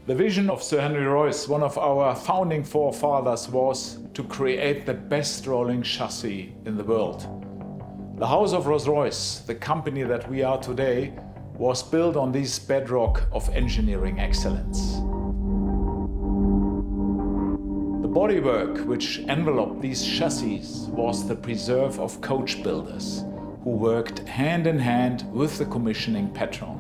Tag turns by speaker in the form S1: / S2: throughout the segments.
S1: The vision of Sir Henry Royce, one of our founding forefathers, was to create the best rolling chassis in the world. The house of Rolls-Royce, the company that we are today, was built on this bedrock of engineering excellence. The bodywork which enveloped these chassis was the preserve of coach builders who worked hand in hand with the commissioning patron.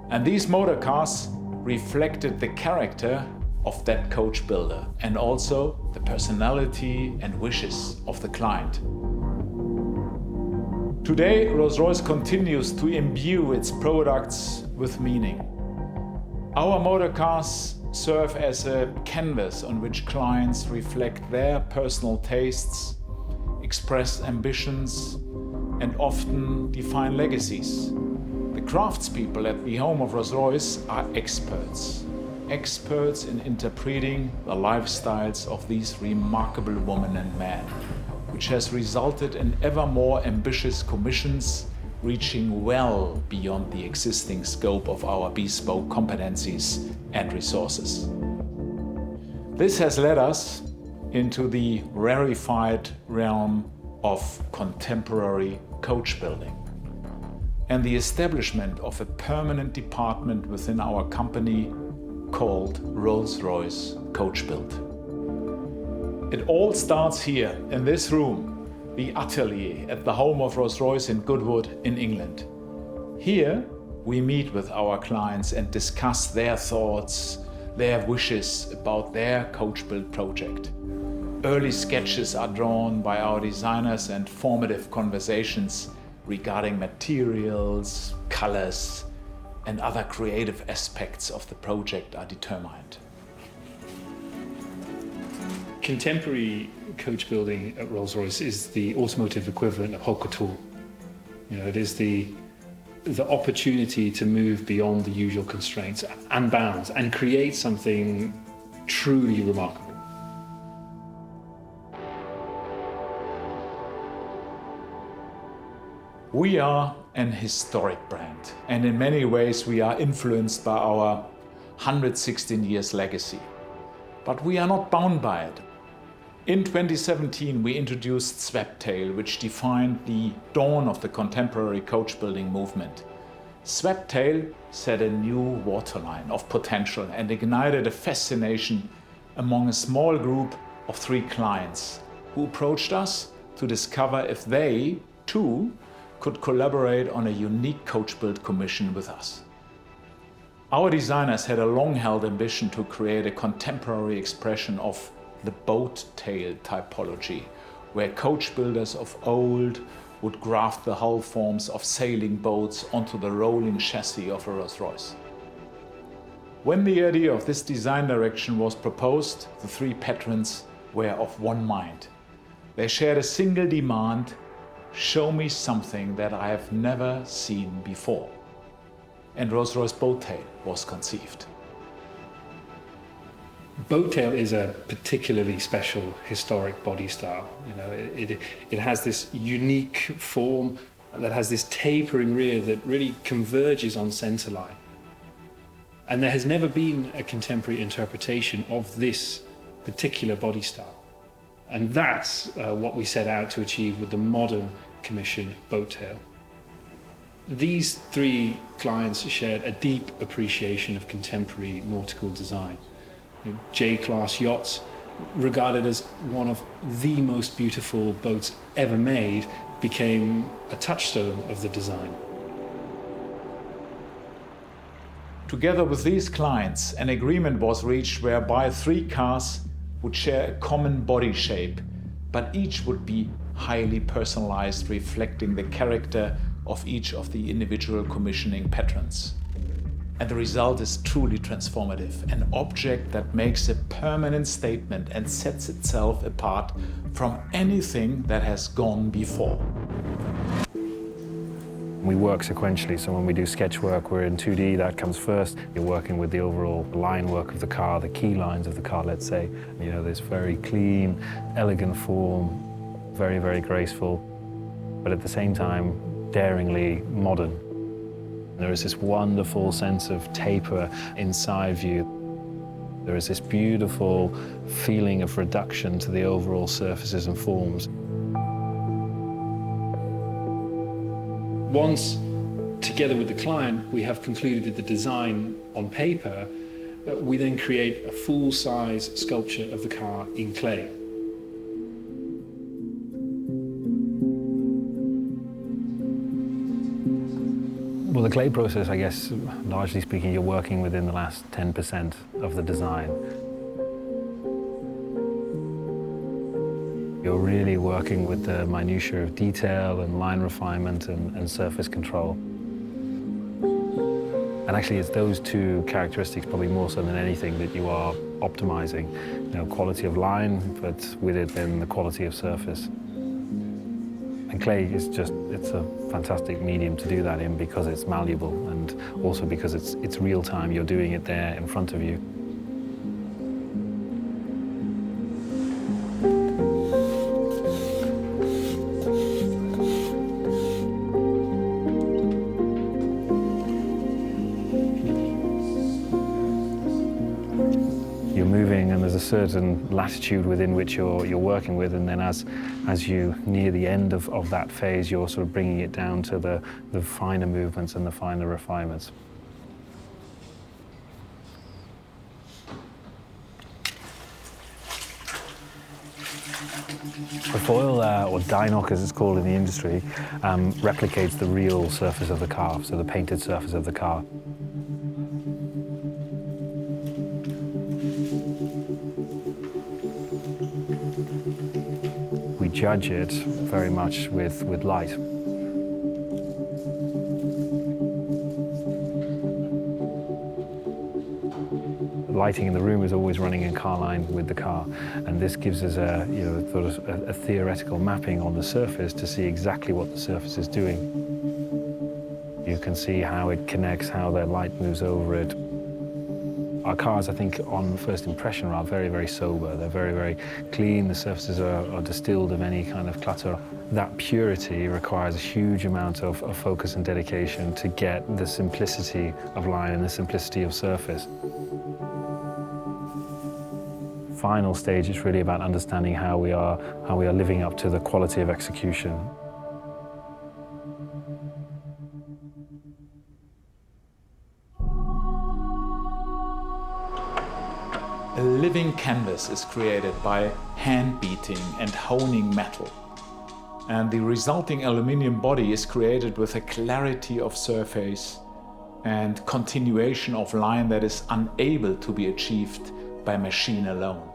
S1: And these motor cars reflected the character of that coach builder and also the personality and wishes of the client. Today, Rolls-Royce continues to imbue its products with meaning. Our motor cars serve as a canvas on which clients reflect their personal tastes, express ambitions, and often define legacies. The craftspeople at the home of Rolls-Royce are experts in interpreting the lifestyles of these remarkable women and men, which has resulted in ever more ambitious commissions reaching well beyond the existing scope of our bespoke competencies and resources. This has led us into the rarefied realm of contemporary coach building and the establishment of a permanent department within our company called Rolls-Royce Coach Build. It all starts here in this room, the atelier at the home of Rolls-Royce in Goodwood in England. Here we meet with our clients and discuss their thoughts, their wishes about their coach build project. Early sketches are drawn by our designers and formative conversations regarding materials, colors, and other creative aspects of the project are determined.
S2: Contemporary coach building at Rolls-Royce is the automotive equivalent of haute couture. It is the opportunity to move beyond the usual constraints and bounds and create something truly remarkable.
S1: We are an historic brand, and in many ways we are influenced by our 116 years legacy. But we are not bound by it. In 2017 we introduced Swept Tail, which defined the dawn of the contemporary coach building movement. Swept Tail set a new waterline of potential and ignited a fascination among a small group of 3 clients who approached us to discover if they, too, could collaborate on a unique coach build commission with us. Our designers had a long-held ambition to create a contemporary expression of the boat tail typology, where coach builders of old would graft the hull forms of sailing boats onto the rolling chassis of a Rolls-Royce. When the idea of this design direction was proposed, the 3 patrons were of one mind. They shared a single demand: show me something that I have never seen before. And Royce Boat Tail was conceived.
S2: Boat Tail is a particularly special historic body style. It has this unique form that has this tapering rear that really converges on centerline. And there has never been a contemporary interpretation of this particular body style. And that's what we set out to achieve with the modern commission Boat Tail. These 3 clients shared a deep appreciation of contemporary nautical design. J-class yachts, regarded as one of the most beautiful boats ever made, became a touchstone of the design.
S1: Together with these clients, an agreement was reached whereby 3 cars would share a common body shape, but each would be highly personalized, reflecting the character of each of the individual commissioning patrons. And the result is truly transformative, an object that makes a permanent statement and sets itself apart from anything that has gone before.
S3: We work sequentially, so when we do sketch work, we're in 2D, that comes first. You're working with the overall line work of the car, the key lines of the car, let's say. This very clean, elegant form, very, very graceful, but at the same time, daringly modern. There is this wonderful sense of taper inside view. There is this beautiful feeling of reduction to the overall surfaces and forms.
S2: Once, together with the client, we have concluded the design on paper, we then create a full-size sculpture of the car in clay.
S3: Well, the clay process, I guess, largely speaking, you're working within the last 10% of the design. You're really working with the minutiae of detail and line refinement and surface control. And actually, it's those two characteristics, probably more so than anything, that you are optimizing. You know, quality of line, but with it then the quality of surface. And clay is just, it's a fantastic medium to do that in because it's malleable and also because it's real time. You're doing it there in front of you. You're moving and there's a certain latitude within which you're working with, and then as you near the end of that phase, you're sort of bringing it down to the finer movements and the finer refinements. The foil, or die knock as it's called in the industry, replicates the real surface of the car, so the painted surface of the car. We judge it very much with light. The lighting in the room is always running in car line with the car, and this gives us a, you know, sort of a theoretical mapping on the surface to see exactly what the surface is doing. You can see how it connects, how the light moves over it. Our cars, I think, on first impression, are very, very sober. They're very, very clean. The surfaces are distilled of any kind of clutter. That purity requires a huge amount of focus and dedication to get the simplicity of line and the simplicity of surface. Final stage is really about understanding how we are living up to the quality of execution.
S1: A living canvas is created by hand beating and honing metal. And the resulting aluminium body is created with a clarity of surface and continuation of line that is unable to be achieved by machine alone.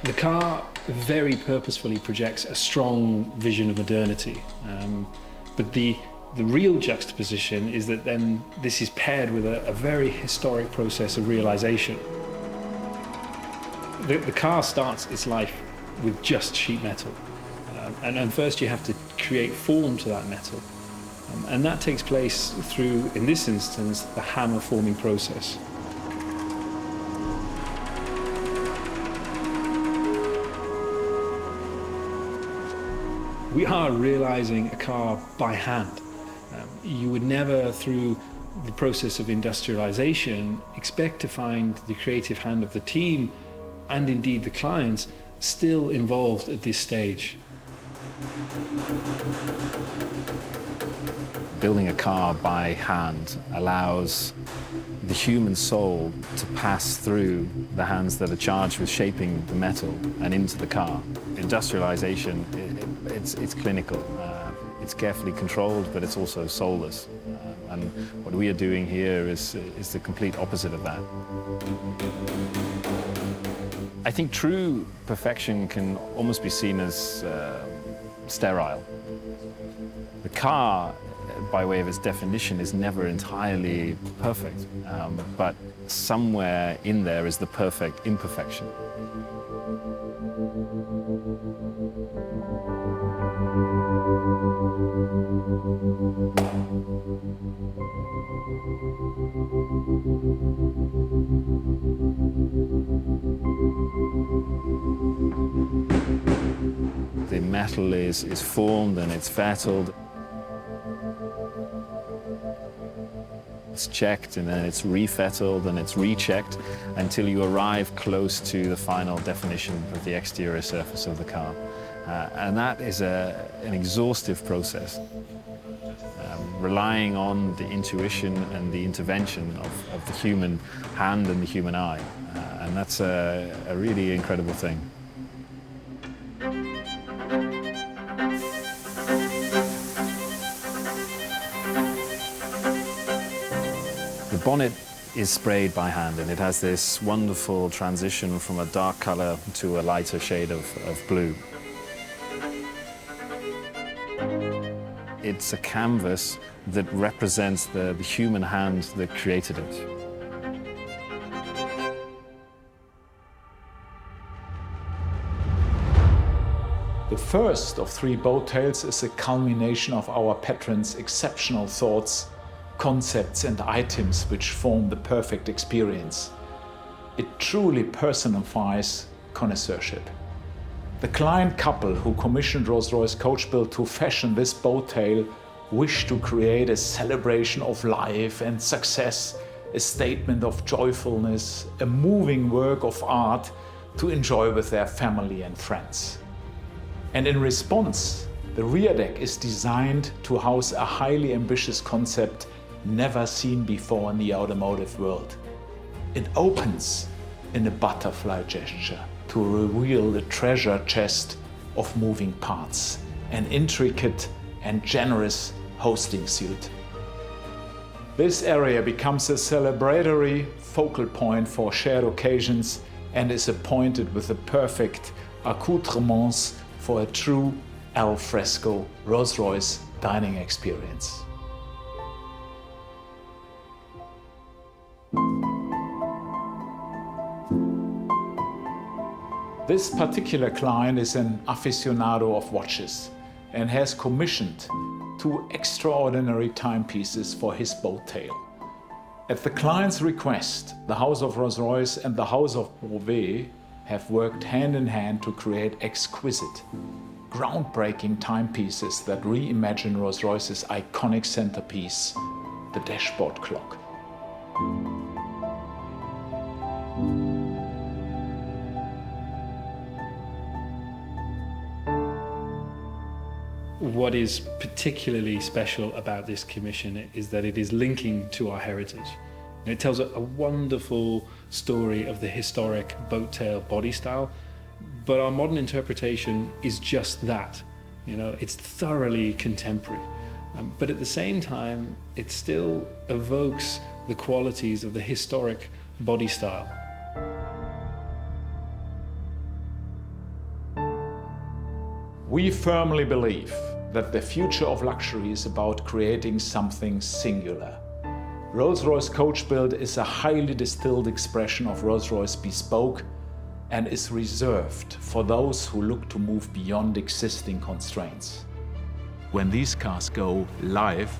S2: The car very purposefully projects a strong vision of modernity, but the real juxtaposition is that then this is paired with a very historic process of realization. The car starts its life with just sheet metal, and first you have to create form to that metal, and that takes place through, in this instance, the hammer forming process. We are realizing a car by hand. You would never, through the process of industrialization, expect to find the creative hand of the team, and indeed the clients, still involved at this stage.
S3: Building a car by hand allows the human soul to pass through the hands that are charged with shaping the metal and into the car. Industrialization, it's clinical. It's carefully controlled, but it's also soulless. And what we are doing here is the complete opposite of that. I think true perfection can almost be seen as sterile. The car, by way of its definition, is never entirely perfect, but somewhere in there is the perfect imperfection. The metal is formed and it's fattled. it's checked and then it's refettled and it's rechecked until you arrive close to the final definition of the exterior surface of the car. And that is an exhaustive process, relying on the intuition and the intervention of the human hand and the human eye. And that's a really incredible thing. The bonnet is sprayed by hand, and it has this wonderful transition from a dark color to a lighter shade of blue. It's a canvas that represents the human hand that created it.
S1: The first of 3 boat tails is a culmination of our patron's exceptional thoughts, concepts and items which form the perfect experience. It truly personifies connoisseurship. The client couple who commissioned Rolls-Royce Coach Build to fashion this boat tail wished to create a celebration of life and success, a statement of joyfulness, a moving work of art to enjoy with their family and friends. And in response, the rear deck is designed to house a highly ambitious concept never seen before in the automotive world. It opens in a butterfly gesture to reveal the treasure chest of moving parts, an intricate and generous hosting suite. This area becomes a celebratory focal point for shared occasions and is appointed with the perfect accoutrements for a true al fresco Rolls-Royce dining experience. This particular client is an aficionado of watches and has commissioned 2 extraordinary timepieces for his boat tail. At the client's request, the House of Rolls-Royce and the House of Brevet have worked hand in hand to create exquisite, groundbreaking timepieces that reimagine Rolls-Royce's iconic centerpiece, the dashboard clock.
S2: What is particularly special about this commission is that it is linking to our heritage. And it tells a wonderful story of the historic boat tail body style, but our modern interpretation is just that. You know, it's thoroughly contemporary, but at the same time, it still evokes the qualities of the historic body style.
S1: We firmly believe that the future of luxury is about creating something singular. Rolls-Royce Coach Build is a highly distilled expression of Rolls-Royce bespoke and is reserved for those who look to move beyond existing constraints. When these cars go live,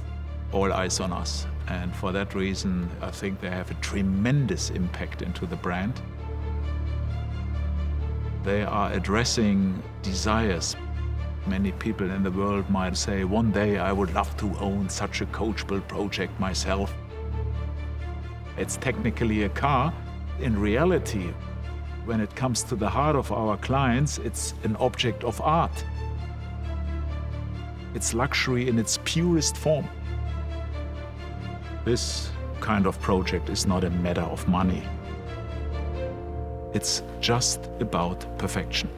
S1: all eyes on us. And for that reason, I think they have a tremendous impact into the brand. They are addressing desires. Many people in the world might say, one day I would love to own such a coach build project myself. It's technically a car. In reality, when it comes to the heart of our clients, it's an object of art. It's luxury in its purest form. This kind of project is not a matter of money. It's just about perfection.